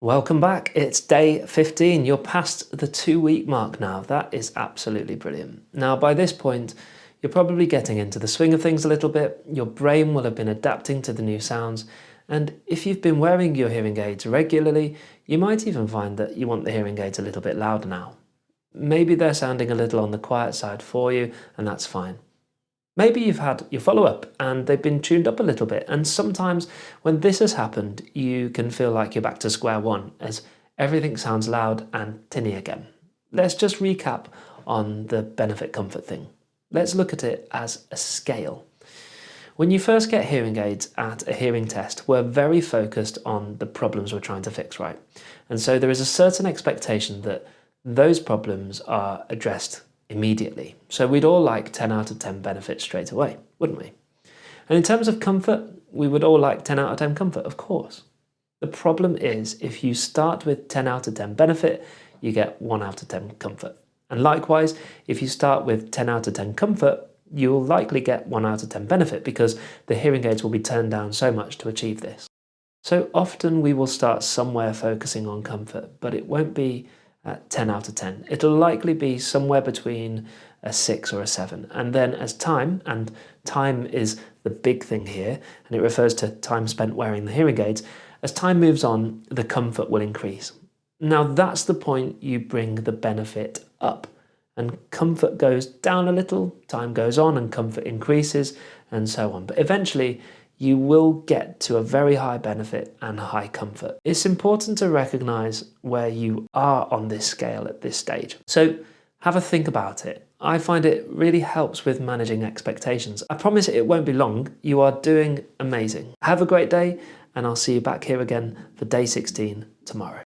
Welcome back. It's day 15. You're past the 2-week mark now. That is absolutely brilliant. Now, by this point, you're probably getting into the swing of things a little bit. Your brain will have been adapting to the new sounds. And if you've been wearing your hearing aids regularly, you might even find that you want the hearing aids a little bit louder now. Maybe they're sounding a little on the quiet side for you, and that's fine. Maybe you've had your follow-up and they've been tuned up a little bit, and sometimes when this has happened, you can feel like you're back to square one as everything sounds loud and tinny again. Let's just recap on the benefit comfort thing. Let's look at it as a scale. When you first get hearing aids at a hearing test, we're very focused on the problems we're trying to fix, right? And so there is a certain expectation that those problems are addressed immediately. So we'd all like 10 out of 10 benefits straight away, wouldn't we? And in terms of comfort, we would all like 10 out of 10 comfort, of course. The problem is if you start with 10 out of 10 benefit, you get 1 out of 10 comfort. And likewise, if you start with 10 out of 10 comfort, you'll likely get 1 out of 10 benefit because the hearing aids will be turned down so much to achieve this. So often we will start somewhere focusing on comfort, but it won't be at 10 out of 10. It'll likely be somewhere between a 6 or a 7. And then as time, and time is the big thing here, and it refers to time spent wearing the hearing aids, as time moves on, the comfort will increase. Now that's the point you bring the benefit up. And comfort goes down a little, time goes on and comfort increases and so on. But eventually you will get to a very high benefit and high comfort. It's important to recognize where you are on this scale at this stage. So have a think about it. I find it really helps with managing expectations. I promise it won't be long. You are doing amazing. Have a great day, and I'll see you back here again for day 16 tomorrow.